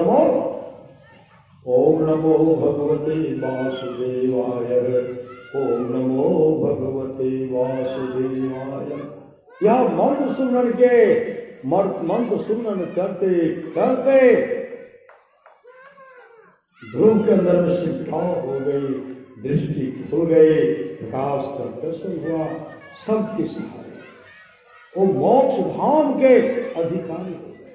नमो भगवते वासुदेवाय। ओम नमो भगवते वासुदेवाय। यह मंत्र सुमरन के मंत्र सुमरन करते करते ध्रुव के अंदर में सिद्धाव हो गई, दृष्टि खुल गई, प्रकाश का दर्शन हुआ। सब के सहारे वो मोक्ष धाम के अधिकारी हो गए।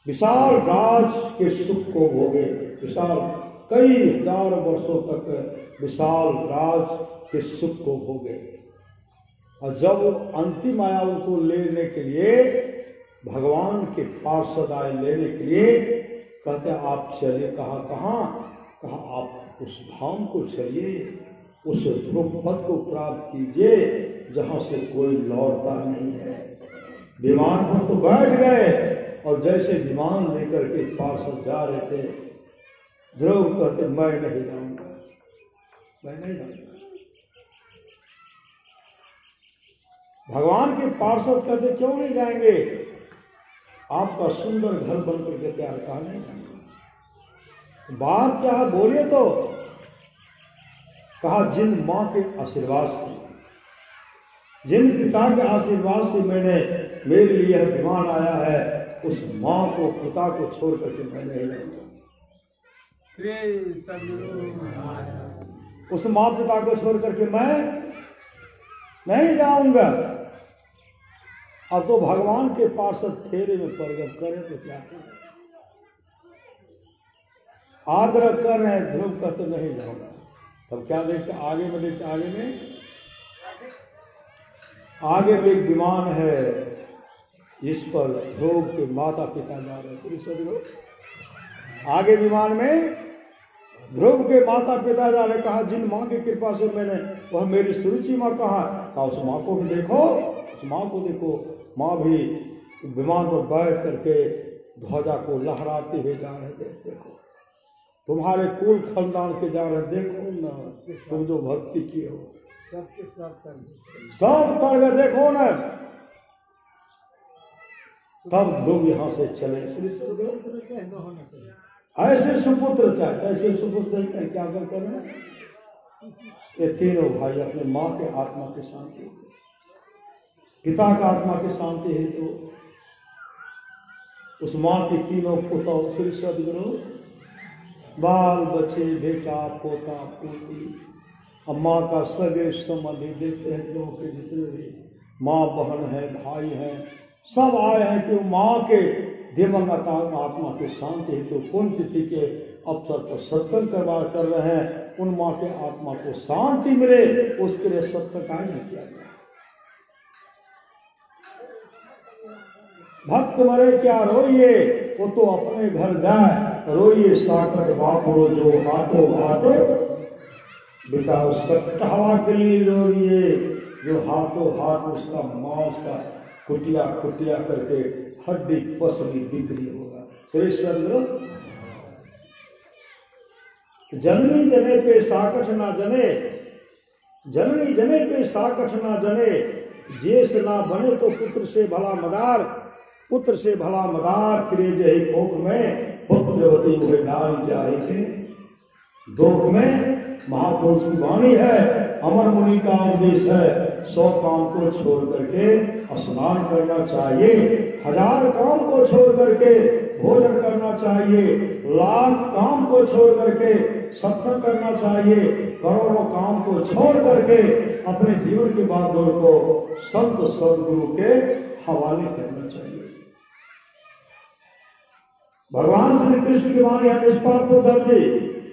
विशाल राज के सुख को भोगे। विशाल कई हजार वर्षों तक विशाल राज के सुख को भोगे। और जब अंतिम आया उनको लेने के लिए, भगवान के पार्षद आए लेने के लिए, कहते आप चलिए। कहाँ कहाँ? कहा आप उस धाम को चलिए, उस ध्रुव पद को प्राप्त कीजिए जहाँ से कोई लौटता नहीं है। विमान पर तो बैठ गए, और जैसे विमान लेकर के पार्षद जा रहे थे, ध्रुव कहते मैं नहीं जाऊंगा, मैं नहीं जाऊंगा। भगवान के पार्षद कहते क्यों नहीं जाएंगे? आपका सुंदर घर बनकर के तैयार। कहा नहीं जाएंगे। बात क्या है बोलिए तो। कहा जिन माँ के आशीर्वाद से, जिन पिता के आशीर्वाद से मेरे लिए यह विमान आया है, उस माँ को, पिता को छोड़ करके मैं नहीं जाऊंगा। उस माँ पिता को छोड़ करके मैं नहीं जाऊंगा। अब तो भगवान के पार्षद फेरे में प्रगट करें तो क्या करें? आग्रह कर रहे हैं, ध्रुव कहते नहीं जाऊंगा। तब क्या देखते आगे में? देखते आगे में एक विमान है, इस पर ध्रुव के माता पिता जा रहे हैं। आगे विमान में ध्रुव के माता पिता जा रहे। कहा जिन माँ की कृपा से मैंने, वह मेरी सुरुचि माँ कहा उस माँ को भी देखो, उस माँ को देखो। माँ भी विमान पर बैठ करके ध्वजा को लहराते हुए जा रहे। देखो तुम्हारे कुल खानदान के जा रहे, देखो ना तुम जो भक्ति किए हो, सबके सब तर गए, देखो ना। तब ध्रुव यहाँ से चले। ऐसे सुपुत्र चाहते, ऐसे सुपुत्र क्या सब कर रहे हैं? ये तीनों भाई अपने माँ के आत्मा की शांति, पिता का आत्मा की शांति है, तो उस माँ की तीनों पुतौ श्री सदगुरु, बाल बच्चे, बेटा, पोता, पोती, अम्मा का सगे संबंधी देखते हैं लोगों के जितने भी माँ बहन है, भाई हैं, सब आए हैं कि माँ के दिवंगत आत्मा की शांति हेतु पुण्यतिथि के अवसर पर सत्संग करवा कर रहे हैं। उन माँ के आत्मा को शांति मिले, उसके लिए सत्संग नहीं किया गया। भक्त मरे क्या रोइए, वो तो अपने घर जाए। रोइए साकट बापरो जो हाथों हाथ बिताओ, सट्टावा के लिए रोइए जो हाथों हाथ उसका मांस का कुटिया कुटिया करके हड्डी पसली बिक्री होगा। श्री सदगुरु जननी जने पे साकट ना जने, जननी जने पे साकठ ना जने, जेस ना बने तो पुत्र से भला मदार, पुत्र से भला मदार फिरे जही कोख में, पुत्रवती हुए नारी जाए थे। दुख में महापुरुष की वाणी है, अमर मुनि का उपदेश है, 100 काम को छोड़ करके स्नान करना चाहिए, 1000 काम को छोड़ करके भोजन करना चाहिए, लाख काम को छोड़ करके सत्संग करना चाहिए, करोड़ों काम को छोड़ करके अपने जीवन के बागडोर को संत सदगुरु के हवाले करना चाहिए। भगवान श्री कृष्ण की वाणी है, निष्पाप उद्धव जी,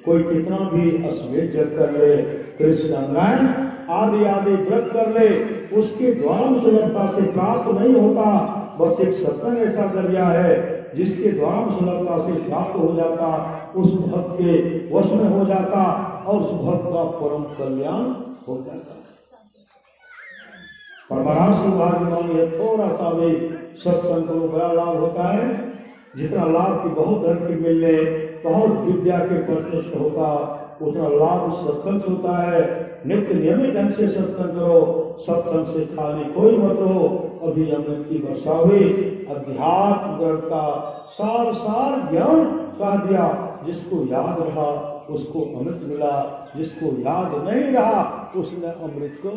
कोई कितना भी अश्वेत जग कर ले, कृष्ण नारायण आदि आदि व्रत कर ले, उसके द्वारा सुलभता से प्राप्त नहीं होता। बस एक सत्संग ऐसा दरिया है जिसके द्वारा सुलभता से प्राप्त हो जाता, उस भक्त के वश में हो जाता और उस भक्त का परम कल्याण हो जाता। परमाराश भाग्यवान है, थोड़ा सा भी सत्संग को बड़ा लाभ होता है, जितना लाभ की बहुत धन की मिलने, बहुत विद्या के प्रतिष्ठ होता, उतना लाभ सत्संग से होता है। नित्य नियमित ढंग से सत्संग करो, सत्संग से खाली कोई मत रहो। अभी अमृत की वर्षा हुई, अध्यात्म ग्रंथ का सार सार ज्ञान कह दिया, जिसको याद रहा उसको अमृत मिला, जिसको याद नहीं रहा उसने अमृत को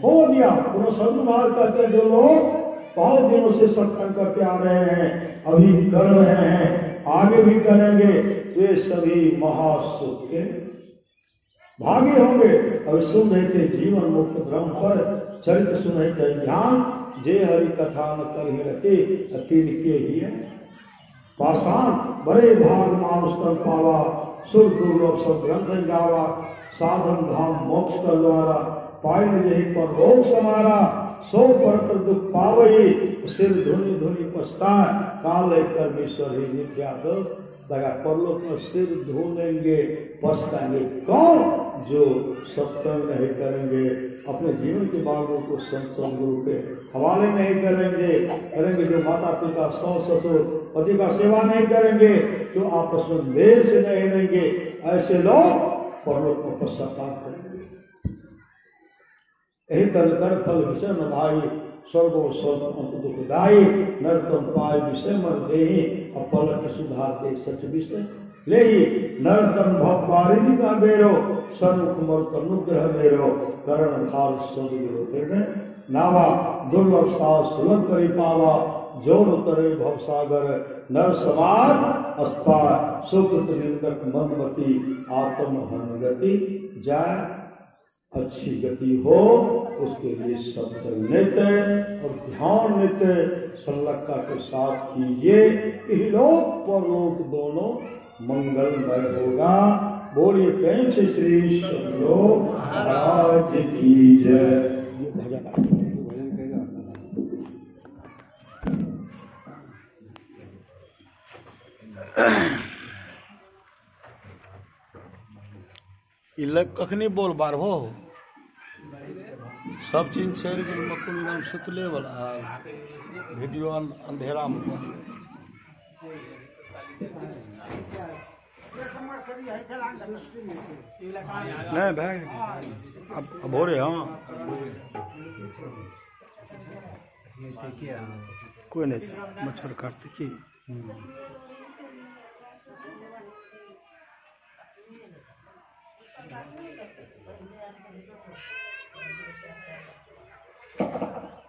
खो दिया। पुनः साधु महाराज कहते हैं, जो लोग बहुत दिनों से सत्संग करते आ रहे हैं, अभी कर रहे हैं, आगे भी करेंगे, वे सभी महासुख के भागी होंगे। अभी सुन रहे थे जीवन मुक्त ब्रह्म पर चरित्र सुन रहे थे ज्ञान, जे हरि कथा न कर ही रहते तीन के ही है पाषाण, बड़े भाग मानुष तन पावा, सुर दुर्लभ सब ग्रंथ गावा, साधन धाम मोक्ष कर द्वारा, पाइन जही पर रोग समारा, सो परत्र दुख पावई, सिर धुनि धुनि पछताए, काले कर्मेश्वर ही मिथ्या दोष लगा। परलोक में सिर धुनेंगे पछताएंगे कौन? जो सत्संग नहीं करेंगे, अपने जीवन के बागों को संत सदगुरु के हवाले नहीं करेंगे, जो माता पिता सास ससुर पति का सेवा नहीं करेंगे, जो आपस में मेल से नहीं रहेंगे, ऐसे लोग परलोक में पश्चाताप करेंगे। यही कर फल विषय न भाई, स्वर्गो स्वर्ग अंत दुखदायी, नरतम पाय विषय मर देहि, अपलट सुधार दे सच विषय ले ही, नरतन भव पारिधि का बेरो, सन्मुख मरुत अनुग्रह मेरो, करण धार सदगुरु दृढ़ नावा, दुर्लभ साव सुलभ करी पावा, जोर उतरे भव सागर, नर समाज अस्पार, सुकृत निंदक मनमति, आत्म हनगति जाय, अच्छी गति हो उसके लिए सत्संग नित्य और ध्यान नित्य संलग्नता के साथ कीजिए, यही लोक परलोक दोनों मंगलमय होगा। बोलिए प्रेम से श्री सतगुरु महाराज की जय। कखनी बोल बार हो सब चीज छोड़ के मकुल सुतले वाला वीडियो अंधेरा में बन नहीं भाई अब हो रहे। हाँ कोई नहीं मच्छर काटते की Thank you.